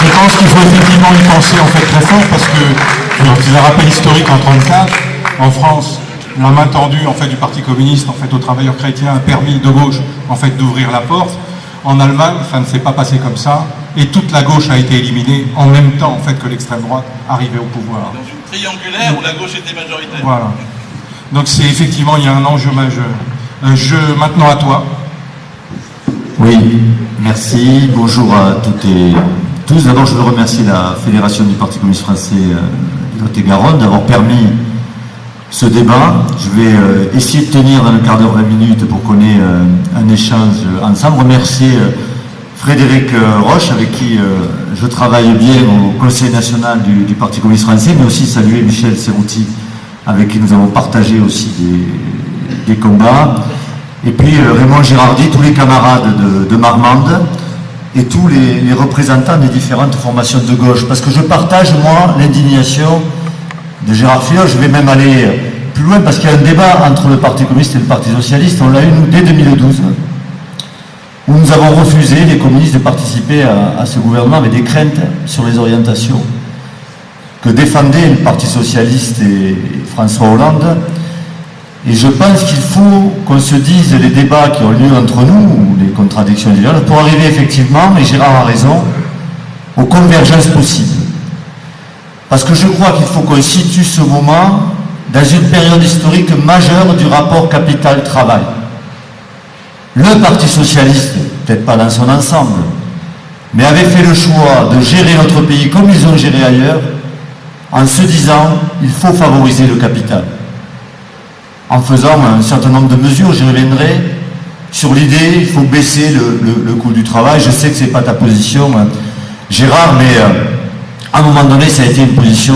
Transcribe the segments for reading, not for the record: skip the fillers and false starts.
Je pense qu'il faut effectivement y penser en fait très fort parce que, je faisais un rappel historique en 1934, en France, la main tendue en fait du Parti communiste en fait aux travailleurs chrétiens a permis de gauche en fait d'ouvrir la porte. En Allemagne, ça ne s'est pas passé comme ça et toute la gauche a été éliminée en même temps en fait que l'extrême droite arrivait au pouvoir. Dans une triangulaire où la gauche était majoritaire. Voilà. Donc c'est effectivement, il y a un enjeu majeur. Maintenant à toi. Oui, merci. Bonjour à toutes et tous. D'abord, je veux remercier la Fédération du Parti communiste français de Lot-et-Garonne d'avoir permis ce débat. Je vais essayer de tenir dans le quart d'heure, 20 minutes pour qu'on ait un échange ensemble. Remercier Frédéric Roche, avec qui je travaille bien au Conseil national du Parti communiste français, mais aussi saluer Michel Serrouti, avec qui nous avons partagé aussi des combats. Et puis Raymond Girardi, tous les camarades de Marmande et tous les représentants des différentes formations de gauche. Parce que je partage, moi, l'indignation de Gérard Fillon. Je vais même aller plus loin parce qu'il y a un débat entre le Parti communiste et le Parti socialiste. On l'a eu, nous, dès 2012, où nous avons refusé, les communistes, de participer à ce gouvernement avec des craintes sur les orientations que défendaient le Parti socialiste et François Hollande. Et je pense qu'il faut qu'on se dise les débats qui ont lieu entre nous, ou les contradictions individuelles, pour arriver effectivement, et Gérard a raison, aux convergences possibles. Parce que je crois qu'il faut qu'on situe ce moment dans une période historique majeure du rapport capital-travail. Le Parti socialiste, peut-être pas dans son ensemble, mais avait fait le choix de gérer notre pays comme ils ont géré ailleurs, en se disant il faut favoriser le capital. En faisant un certain nombre de mesures, j'y reviendrai, sur l'idée il faut baisser le coût du travail. Je sais que ce n'est pas ta position, Gérard, mais à un moment donné, ça a été une position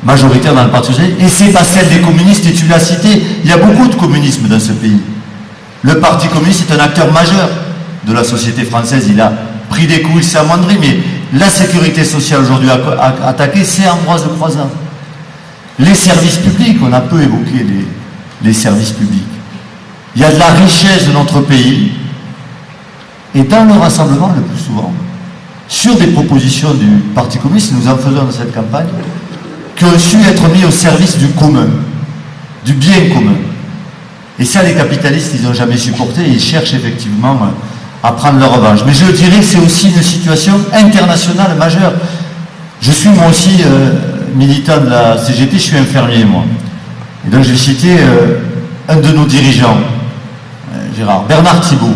majoritaire dans le Parti socialiste, et c'est pas celle des communistes, et tu l'as cité, il y a beaucoup de communisme dans ce pays. Le Parti communiste est un acteur majeur de la société française, il a pris des coups, il s'est amoindri, mais la sécurité sociale aujourd'hui attaquée, c'est Ambroise Croizat. Les services publics, on a peu évoqué les services publics. Il y a de la richesse de notre pays, et dans le rassemblement, le plus souvent, sur des propositions du Parti communiste, nous en faisons dans cette campagne, qui ont su être mis au service du commun, du bien commun. Et ça, les capitalistes, ils n'ont jamais supporté, et ils cherchent effectivement à prendre leur revanche. Mais je dirais que c'est aussi une situation internationale majeure. Je suis moi aussi militant de la CGT, je suis infirmier, moi. Et donc j'ai cité un de nos dirigeants, Gérard, Bernard Thibault.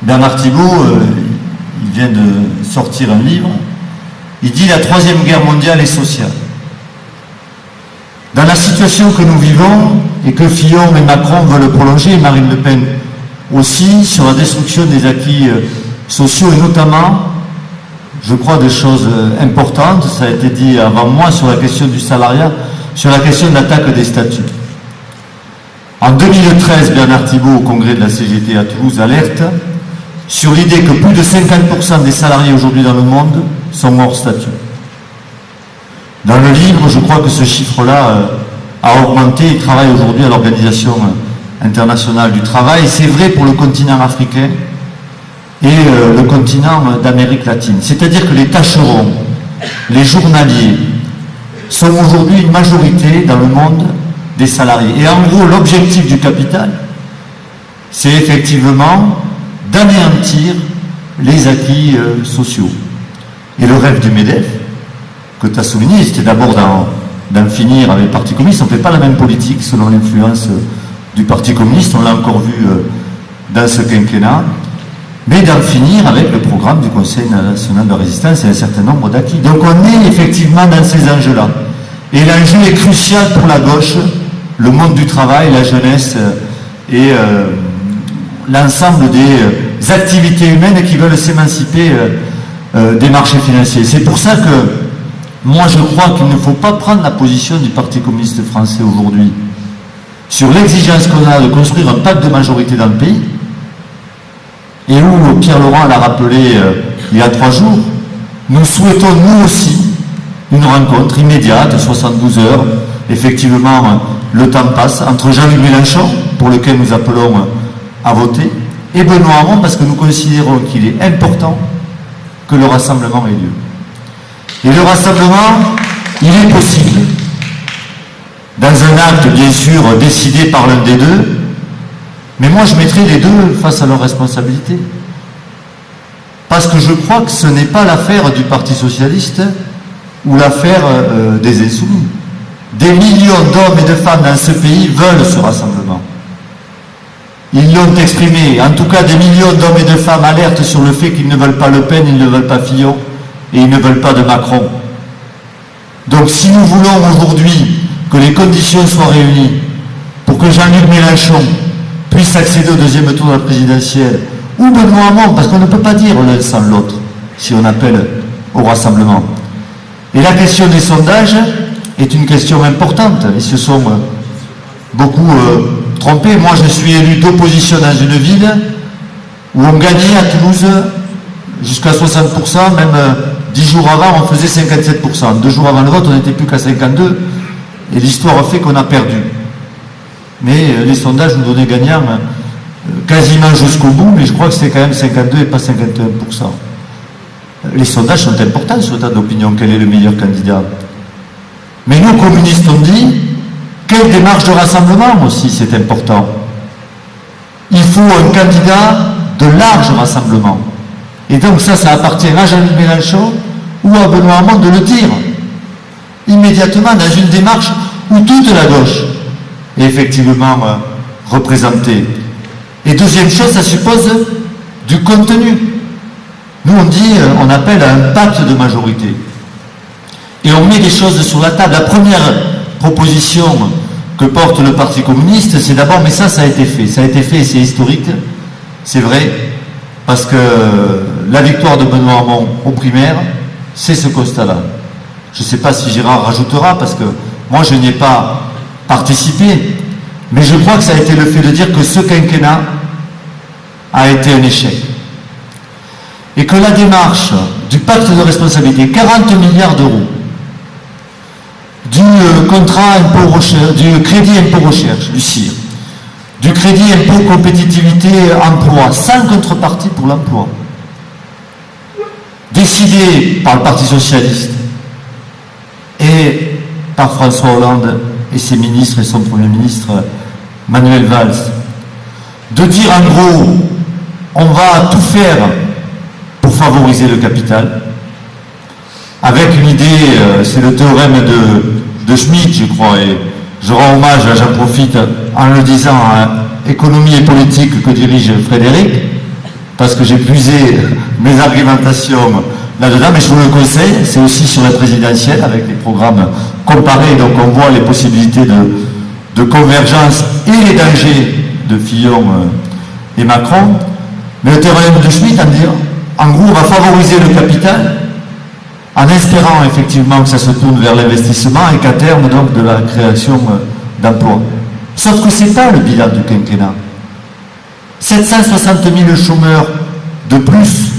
Bernard Thibault, il vient de sortir un livre, il dit « La Troisième Guerre mondiale est sociale ». Dans la situation que nous vivons, et que Fillon et Macron veulent prolonger, et Marine Le Pen aussi, sur la destruction des acquis sociaux, et notamment, je crois, des choses importantes, ça a été dit avant moi, sur la question du salariat, sur la question de l'attaque des statuts. En 2013, Bernard Thibault, au congrès de la CGT à Toulouse, alerte sur l'idée que plus de 50% des salariés aujourd'hui dans le monde sont hors statut. Dans le livre, je crois que ce chiffre-là a augmenté. Il travaille aujourd'hui à l'Organisation internationale du travail. C'est vrai pour le continent africain et le continent d'Amérique latine. C'est-à-dire que les tâcherons, les journaliers, sont aujourd'hui une majorité dans le monde des salariés. Et en gros, l'objectif du capital, c'est effectivement d'anéantir les acquis sociaux. Et le rêve du MEDEF, que tu as souligné, c'était d'abord d'en finir avec le Parti communiste. On ne fait pas la même politique selon l'influence du Parti communiste, on l'a encore vu dans ce quinquennat, mais d'en finir avec le programme du Conseil national de résistance et un certain nombre d'acquis. Donc on est effectivement dans ces enjeux-là. Et l'enjeu est crucial pour la gauche, le monde du travail, la jeunesse et l'ensemble des activités humaines qui veulent s'émanciper des marchés financiers. C'est pour ça que moi je crois qu'il ne faut pas prendre la position du Parti communiste français aujourd'hui sur l'exigence qu'on a de construire un pacte de majorité dans le pays, et où Pierre Laurent l'a rappelé il y a 3 jours, nous souhaitons nous aussi une rencontre immédiate, 72 heures, effectivement le temps passe, entre Jean-Luc Mélenchon, pour lequel nous appelons à voter, et Benoît Hamon, parce que nous considérons qu'il est important que le rassemblement ait lieu. Et le rassemblement, il est possible. Dans un acte, bien sûr, décidé par l'un des deux, mais moi je mettrai les deux face à leurs responsabilités. Parce que je crois que ce n'est pas l'affaire du Parti Socialiste ou l'affaire des Insoumis. Des millions d'hommes et de femmes dans ce pays veulent ce rassemblement. Ils l'ont exprimé. En tout cas, des millions d'hommes et de femmes alertent sur le fait qu'ils ne veulent pas Le Pen, ils ne veulent pas Fillon et ils ne veulent pas de Macron. Donc si nous voulons aujourd'hui que les conditions soient réunies pour que Jean-Luc Mélenchon puisse accéder au deuxième tour de la présidentielle, ou Benoît Hamon, parce qu'on ne peut pas dire l'un sans l'autre, si on appelle au rassemblement. Et la question des sondages est une question importante. Ils se sont beaucoup trompés. Moi, je suis élu d'opposition dans une ville où on gagnait à Toulouse jusqu'à 60%, même 10 jours avant, on faisait 57%. 2 jours avant le vote, on n'était plus qu'à 52%, et l'histoire fait qu'on a perdu. Mais les sondages nous donnaient gagnant quasiment jusqu'au bout, mais je crois que c'était quand même 52 et pas 51%. Les sondages sont importants sur l'état d'opinion, quel est le meilleur candidat. Mais nous, communistes, on dit, quelle démarche de rassemblement aussi, c'est important. Il faut un candidat de large rassemblement. Et donc ça appartient à Jean-Luc Mélenchon ou à Benoît Hamon de le dire. Immédiatement, dans une démarche où toute la gauche est effectivement représentée. Et deuxième chose, ça suppose du contenu. Nous, on dit, on appelle à un pacte de majorité. Et on met des choses sur la table. La première proposition que porte le Parti communiste, c'est d'abord, mais ça a été fait. Ça a été fait et c'est historique, c'est vrai, parce que la victoire de Benoît Hamon aux primaires, c'est ce constat-là. Je ne sais pas si Gérard rajoutera, parce que moi, je n'y ai pas participé, mais je crois que ça a été le fait de dire que ce quinquennat a été un échec. Et que la démarche du pacte de responsabilité, 40 milliards d'euros, du contrat impôt recherche, du crédit impôt recherche, du CIR, du crédit impôt compétitivité emploi, sans contrepartie pour l'emploi, décidé par le Parti Socialiste et par François Hollande et ses ministres et son Premier ministre Manuel Valls, de dire en gros, on va tout faire pour favoriser le capital, avec une idée, c'est le théorème de Schmitt, je crois, et je rends hommage, j'en profite en le disant, à économie et politique que dirige Frédéric, parce que j'ai puisé mes argumentations là-dedans, mais je vous le conseille, c'est aussi sur la présidentielle, avec les programmes comparés, donc on voit les possibilités de convergence et les dangers de Fillon et Macron. Mais le théorème de Schmitt, en gros, on va favoriser le capital, en espérant effectivement que ça se tourne vers l'investissement et qu'à terme, donc, de la création d'emplois. Sauf que ce n'est pas le bilan du quinquennat. 760 000 chômeurs de plus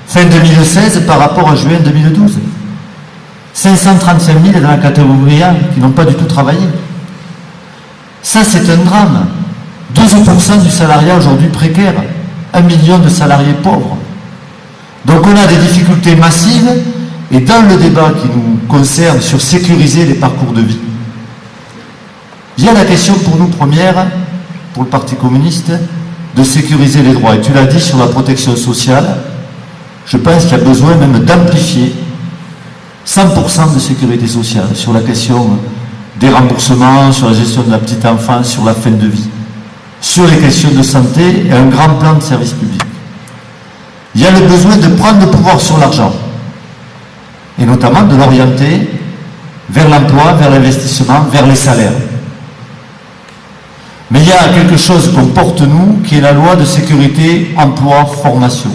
fin 2016 par rapport à juin 2012. 535 000 dans la catégorie A qui n'ont pas du tout travaillé. Ça, c'est un drame. 12% du salariat aujourd'hui précaire. 1 million de salariés pauvres. Donc on a des difficultés massives. Et dans le débat qui nous concerne sur sécuriser les parcours de vie, il y a la question pour nous première, pour le Parti communiste, de sécuriser les droits. Et tu l'as dit sur la protection sociale, je pense qu'il y a besoin même d'amplifier 100% de sécurité sociale sur la question des remboursements, sur la gestion de la petite enfance, sur la fin de vie, sur les questions de santé et un grand plan de service public. Il y a le besoin de prendre le pouvoir sur l'argent, et notamment de l'orienter vers l'emploi, vers l'investissement, vers les salaires. Mais il y a quelque chose qu'on porte nous, qui est la loi de sécurité, emploi, formation.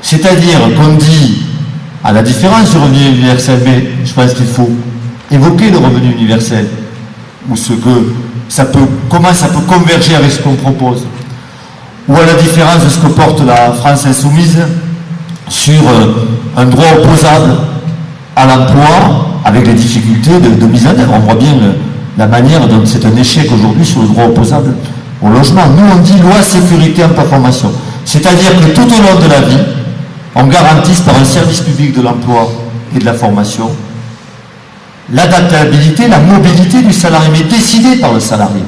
C'est-à-dire qu'on dit, à la différence du revenu universel, mais je pense qu'il faut évoquer le revenu universel, ou ce que ça peut, comment ça peut converger avec ce qu'on propose, ou à la différence de ce que porte la France insoumise sur un droit opposable à l'emploi, avec les difficultés de mise en œuvre. On voit bien la manière dont c'est un échec aujourd'hui sur le droit opposable au logement. Nous, on dit loi sécurité emploi formation. C'est-à-dire que tout au long de la vie, on garantisse par un service public de l'emploi et de la formation l'adaptabilité, la mobilité du salarié, mais décidée par le salarié,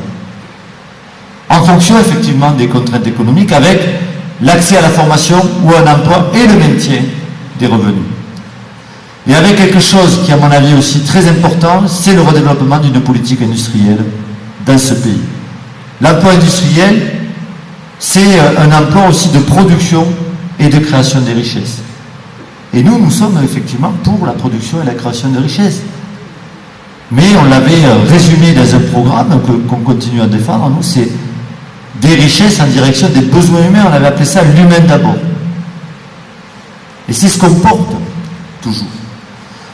en fonction effectivement des contraintes économiques, avec l'accès à la formation ou à un emploi et le maintien des revenus. Et avec quelque chose qui, à mon avis, aussi très important, c'est le redéveloppement d'une politique industrielle dans ce pays. L'emploi industriel, c'est un emploi aussi de production et de création des richesses. Et nous sommes effectivement pour la production et la création de richesses. Mais on l'avait résumé dans un programme qu'on continue à défendre. Nous, c'est des richesses en direction des besoins humains. On avait appelé ça l'humain d'abord. Et c'est ce qu'on porte toujours.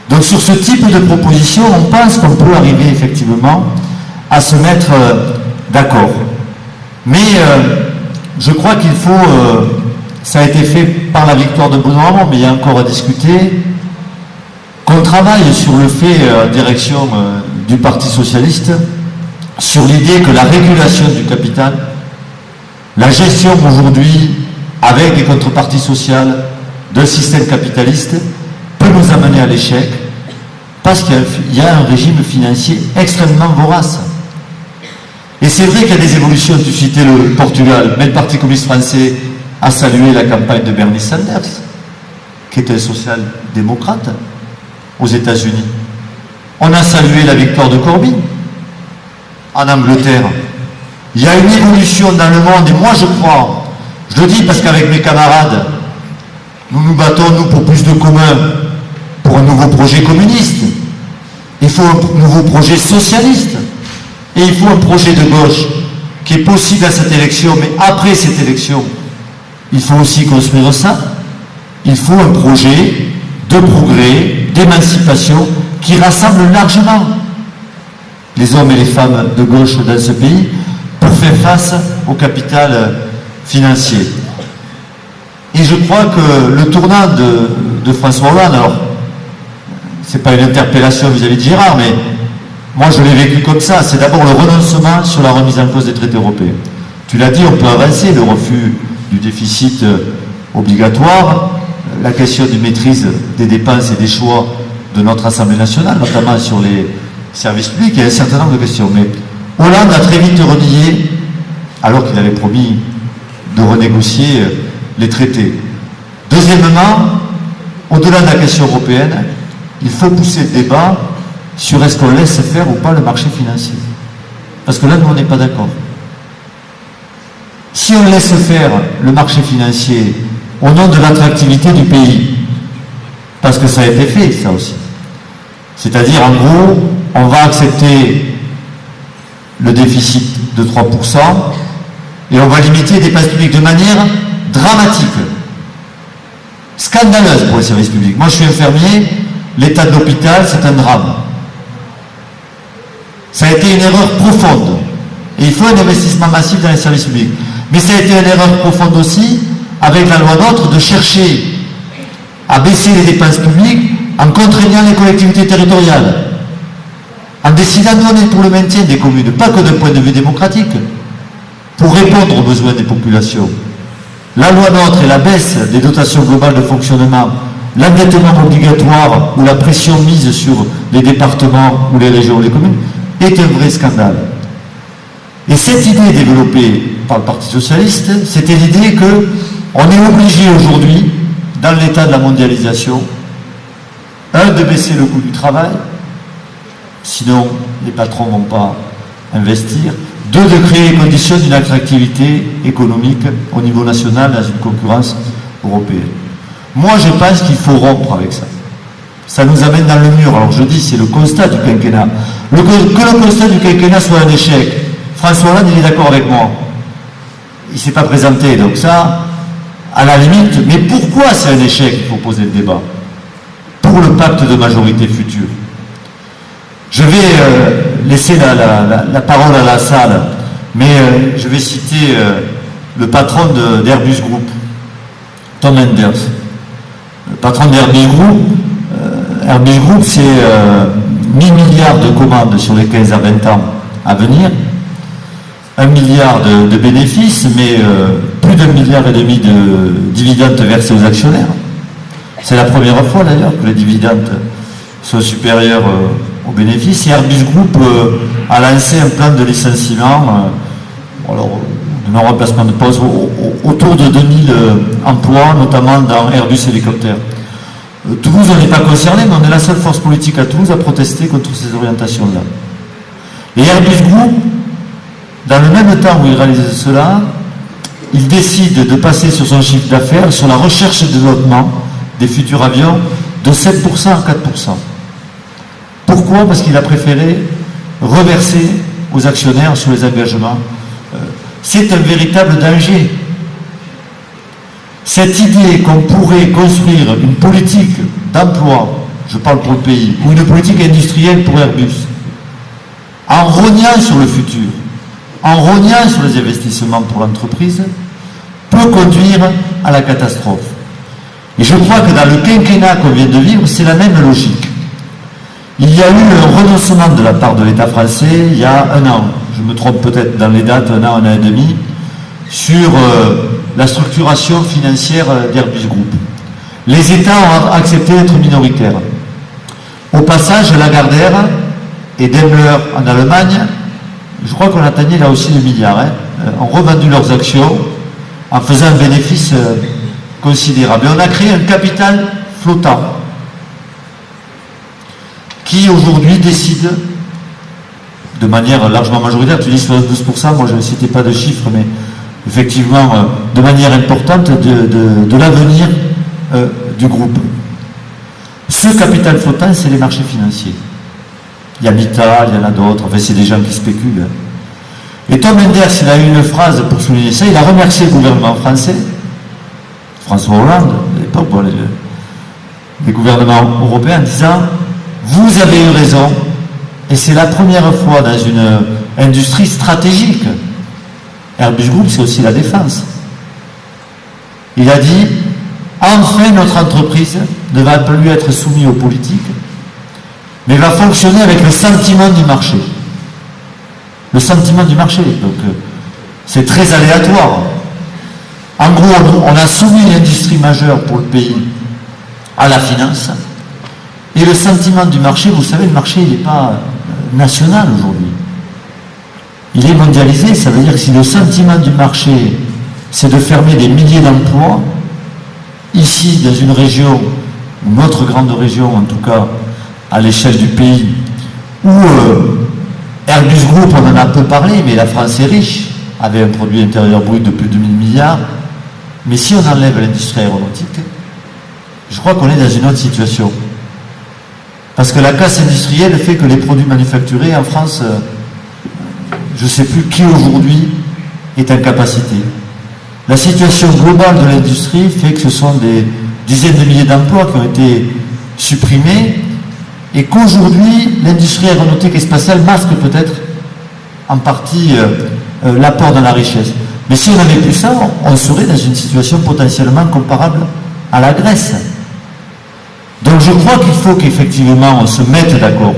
Donc sur ce type de proposition, on pense qu'on peut arriver effectivement à se mettre d'accord. Mais je crois qu'il faut, ça a été fait par la victoire de Benoît Hamon, mais il y a encore à discuter, qu'on travaille sur le fait, en direction du Parti Socialiste, sur l'idée que la régulation du capital, la gestion aujourd'hui, avec des contreparties sociales d'un système capitaliste, peut nous amener à l'échec, parce qu'il y a un régime financier extrêmement vorace. Et c'est vrai qu'il y a des évolutions, tu citais le Portugal, mais le Parti communiste français a salué la campagne de Bernie Sanders, qui était un social-démocrate aux États-Unis. On a salué la victoire de Corbyn en Angleterre. Il y a une évolution dans le monde, et moi je crois, je le dis parce qu'avec mes camarades, nous nous battons, nous, pour plus de communs, pour un nouveau projet communiste. Il faut un nouveau projet socialiste. Et il faut un projet de gauche qui est possible à cette élection, mais après cette élection, il faut aussi construire ça. Il faut un projet de progrès, d'émancipation, qui rassemble largement les hommes et les femmes de gauche dans ce pays pour faire face au capital financier. Et je crois que le tournant de François Hollande, alors, c'est pas une interpellation vis-à-vis de Girard, mais moi je l'ai vécu comme ça, c'est d'abord le renoncement sur la remise en cause des traités européens. Tu l'as dit, on peut avancer, le refus du déficit obligatoire, la question de maîtrise des dépenses et des choix de notre Assemblée nationale, notamment sur les services publics, il y a un certain nombre de questions. Mais Hollande a très vite renié, alors qu'il avait promis de renégocier les traités. Deuxièmement, au-delà de la question européenne, il faut pousser le débat sur est-ce qu'on laisse faire ou pas le marché financier. Parce que là, nous, on n'est pas d'accord. Si on laisse faire le marché financier au nom de l'attractivité du pays, parce que ça a été fait, ça aussi. C'est-à-dire, en gros, on va accepter le déficit de 3% et on va limiter les dépenses publiques de manière dramatique, scandaleuse pour les services publics. Moi, je suis infirmier, l'état de l'hôpital, c'est un drame. Ça a été une erreur profonde. Et il faut un investissement massif dans les services publics. Mais ça a été une erreur profonde aussi, avec la loi NOTRe, de chercher à baisser les dépenses publiques en contraignant les collectivités territoriales. En décidant, nous, on est pour le maintien des communes, pas que d'un point de vue démocratique, pour répondre aux besoins des populations. La loi NOTRe et la baisse des dotations globales de fonctionnement, l'endettement obligatoire ou la pression mise sur les départements ou les régions ou les communes est un vrai scandale. Et cette idée développée par le Parti Socialiste, c'était l'idée qu'on est obligé aujourd'hui, dans l'état de la mondialisation, de baisser le coût du travail, sinon les patrons ne vont pas investir, de créer les conditions d'une attractivité économique au niveau national dans une concurrence européenne. Moi, je pense qu'il faut rompre avec ça. Ça nous amène dans le mur. Alors je dis, c'est le constat du quinquennat. Que le constat du quinquennat soit un échec. François Hollande, il est d'accord avec moi. Il ne s'est pas présenté. Donc ça, à la limite, mais pourquoi c'est un échec? Il faut poser le débat. Pour le pacte de majorité future. Je vais laisser la parole à la salle, mais je vais citer le patron d'Airbus Group, Tom Enders. Le patron d'Airbus Group, Airbus Group, c'est 1000 milliards de commandes sur les 15 à 20 ans à venir, 1 milliard de bénéfices, mais plus d'1,5 milliard de dividendes versés aux actionnaires. C'est la première fois d'ailleurs que les dividendes sont supérieurs aux bénéfices. Et Airbus Group a lancé un plan de licenciement, de non-remplacement de postes, autour de 2000 emplois, notamment dans Airbus Hélicoptère. Toulouse, on n'est pas concerné, mais on est la seule force politique à Toulouse à protester contre ces orientations-là. Et Airbus Group, dans le même temps où il réalise cela, il décide de passer sur son chiffre d'affaires, sur la recherche et développement des futurs avions, de 7% à 4%. Pourquoi? Parce qu'il a préféré reverser aux actionnaires sur les engagements. C'est un véritable danger. Cette idée qu'on pourrait construire une politique d'emploi, je parle pour le pays, ou une politique industrielle pour Airbus, en rognant sur le futur, en rognant sur les investissements pour l'entreprise, peut conduire à la catastrophe. Et je crois que dans le quinquennat qu'on vient de vivre, c'est la même logique. Il y a eu un renoncement de la part de l'État français il y a un an, je me trompe peut-être dans les dates, un an et demi, sur la structuration financière d'Airbus Group. Les États ont accepté d'être minoritaires. Au passage, Lagardère et Daimler en Allemagne, je crois qu'on atteignait là aussi 2 milliards, ont revendu leurs actions en faisant un bénéfice considérable. Et on a créé un capital flottant qui aujourd'hui décide de manière largement majoritaire, tu dis 12%, moi je ne citais pas de chiffres, mais effectivement de manière importante de l'avenir du groupe. Ce capital flottant, c'est les marchés financiers. Il y a Mittal, il y en a d'autres, enfin c'est des gens qui spéculent. Et Tom Enders, il a eu une phrase pour souligner ça, il a remercié le gouvernement français, François Hollande, à l'époque, bon, les gouvernements européens, en disant « Vous avez eu raison ». Et c'est la première fois dans une industrie stratégique. Airbus Group, c'est aussi la défense. Il a dit, enfin notre entreprise ne va plus être soumise aux politiques, mais va fonctionner avec le sentiment du marché. Le sentiment du marché. Donc, c'est très aléatoire. En gros, on a soumis l'industrie majeure pour le pays à la finance. Et le sentiment du marché, vous savez, le marché, il n'est pas national aujourd'hui. Il est mondialisé, ça veut dire que si le sentiment du marché, c'est de fermer des milliers d'emplois, ici, dans une région, ou notre grande région, en tout cas, à l'échelle du pays, où Airbus Group, on en a peu parlé, mais la France est riche, avait un produit intérieur brut de plus de 1000 milliards, mais si on enlève l'industrie aéronautique, je crois qu'on est dans une autre situation. Parce que la casse industrielle fait que les produits manufacturés en France, je ne sais plus qui aujourd'hui est en capacité. La situation globale de l'industrie fait que ce sont des dizaines de milliers d'emplois qui ont été supprimés et qu'aujourd'hui, l'industrie aéronautique et spatiale masque peut-être en partie l'apport dans la richesse. Mais si on n'avait plus ça, on serait dans une situation potentiellement comparable à la Grèce. Donc je crois qu'il faut qu'effectivement on se mette d'accord.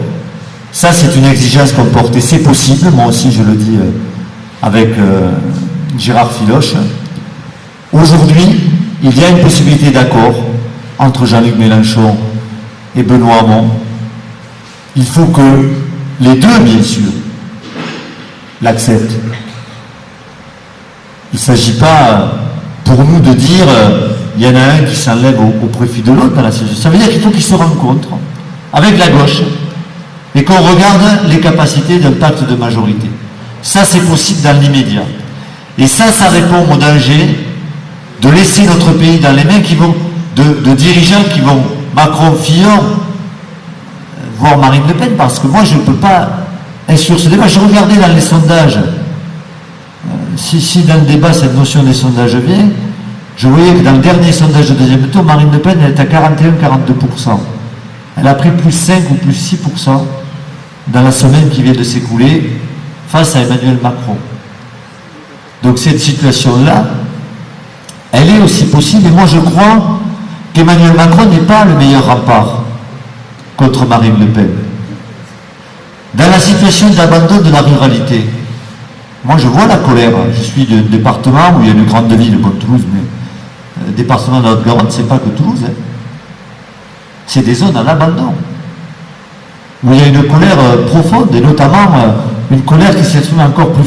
Ça c'est une exigence qu'on porte et c'est possible, moi aussi je le dis avec Gérard Filoche. Aujourd'hui, il y a une possibilité d'accord entre Jean-Luc Mélenchon et Benoît Hamon. Il faut que les deux, bien sûr, l'acceptent. Il ne s'agit pas pour nous de dire il y en a un qui s'enlève au profit de l'autre dans la situation. Ça veut dire qu'il faut qu'ils se rencontrent avec la gauche et qu'on regarde les capacités d'un pacte de majorité. Ça, c'est possible dans l'immédiat. Et ça répond au danger de laisser notre pays dans les mains de dirigeants qui vont, Macron, Fillon, voire Marine Le Pen, parce que moi, je ne peux pas instruire ce débat. Je regardais dans les sondages, si dans le débat, cette notion des sondages vient, je voyais que dans le dernier sondage de deuxième tour, Marine Le Pen elle est à 41-42%. Elle a pris plus 5 ou plus 6% dans la semaine qui vient de s'écouler face à Emmanuel Macron. Donc cette situation-là, elle est aussi possible. Et moi je crois qu'Emmanuel Macron n'est pas le meilleur rempart contre Marine Le Pen. Dans la situation d'abandon de la ruralité, moi je vois la colère. Je suis d'un département où il y a une grande ville comme Toulouse, mais le département de la Haute-Garonne, c'est pas que Toulouse. c'est des zones en abandon, où il y a une colère profonde, et notamment une colère qui s'exprime encore plus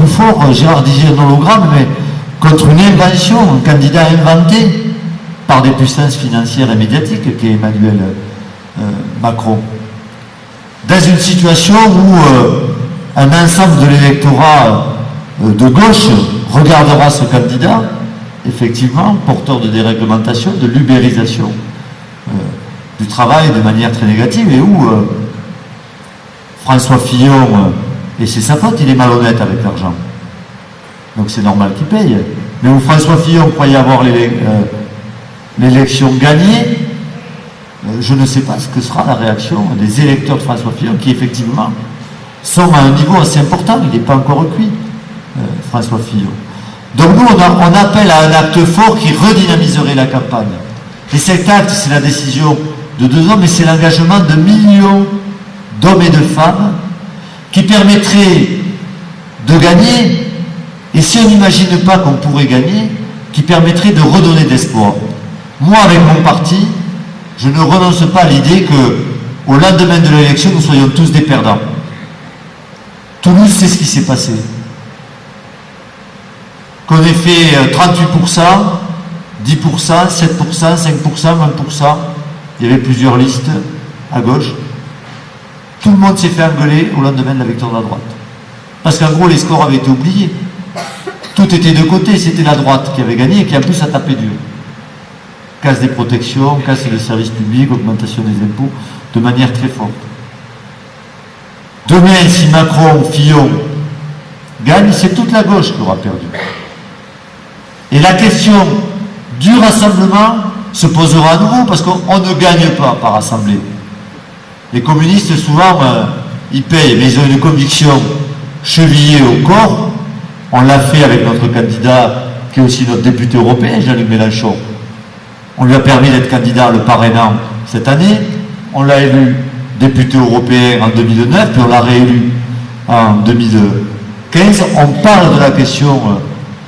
fort, Gérard disait un hologramme, mais contre une invention, un candidat inventé par des puissances financières et médiatiques, qui est Emmanuel Macron. Dans une situation où un ensemble de l'électorat de gauche regardera ce candidat, effectivement, porteur de déréglementation, de l'ubérisation du travail de manière très négative, et où François Fillon, et c'est sa faute, il est malhonnête avec l'argent. Donc c'est normal qu'il paye. Mais où François Fillon croyait avoir l'élection gagnée, je ne sais pas ce que sera la réaction des électeurs de François Fillon, qui effectivement sont à un niveau assez important. Il n'est pas encore cuit, François Fillon. Donc nous, on appelle à un acte fort qui redynamiserait la campagne. Et cet acte, c'est la décision de 2 hommes, mais c'est l'engagement de millions d'hommes et de femmes qui permettrait de gagner, et si on n'imagine pas qu'on pourrait gagner, qui permettrait de redonner d'espoir. Moi, avec mon parti, je ne renonce pas à l'idée qu'au lendemain de l'élection, nous soyons tous des perdants. Toulouse, c'est ce qui s'est passé. Qu'on ait fait 38%, 10%, 7%, 5%, 20%, il y avait plusieurs listes à gauche. Tout le monde s'est fait engueuler au lendemain de la victoire de la droite. Parce qu'en gros, les scores avaient été oubliés. Tout était de côté, c'était la droite qui avait gagné et qui en plus a tapé dur. Casse des protections, casse des services publics, augmentation des impôts, de manière très forte. Demain, si Macron, Fillon gagne, c'est toute la gauche qui aura perdu. Et la question du rassemblement se posera à nouveau, parce qu'on ne gagne pas par assemblée. Les communistes, souvent, ils payent, mais ils ont une conviction chevillée au corps. On l'a fait avec notre candidat, qui est aussi notre député européen, Jean-Luc Mélenchon. On lui a permis d'être candidat le parrainant cette année. On l'a élu député européen en 2009, puis on l'a réélu en 2015. On parle de la question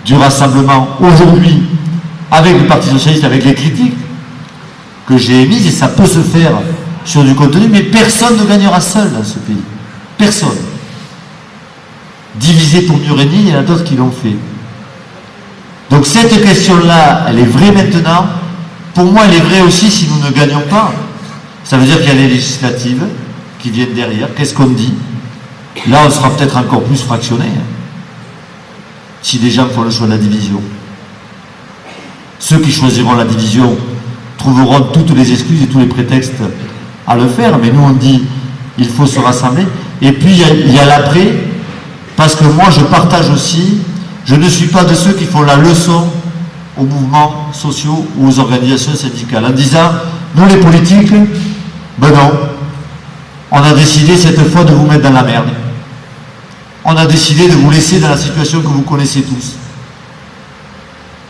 du rassemblement aujourd'hui avec le Parti Socialiste, avec les critiques que j'ai émises, et ça peut se faire sur du contenu, mais personne ne gagnera seul dans ce pays. Personne. Divisé pour mieux régner, il y en a d'autres qui l'ont fait. Donc cette question-là, elle est vraie maintenant. Pour moi, elle est vraie aussi si nous ne gagnons pas. Ça veut dire qu'il y a les législatives qui viennent derrière. Qu'est-ce qu'on dit? Là, on sera peut-être encore plus fractionné, si des gens font le choix de la division. Ceux qui choisiront la division trouveront toutes les excuses et tous les prétextes à le faire, mais nous on dit il faut se rassembler. Et puis il y a l'après, parce que moi je partage aussi, je ne suis pas de ceux qui font la leçon aux mouvements sociaux ou aux organisations syndicales en disant nous les politiques, ben non, on a décidé cette fois de vous mettre dans la merde, on a décidé de vous laisser dans la situation que vous connaissez tous.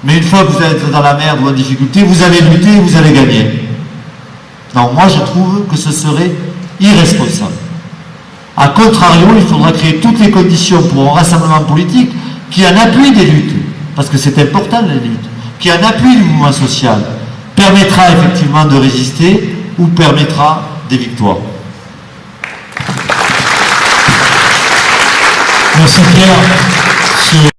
Mais une fois que vous êtes dans la merde ou en difficulté, vous allez lutter et vous allez gagner. Non, moi je trouve que ce serait irresponsable. A contrario, il faudra créer toutes les conditions pour un rassemblement politique qui en appuie des luttes, parce que c'est important les luttes, qui en appuie du mouvement social, permettra effectivement de résister ou permettra des victoires. Merci Pierre.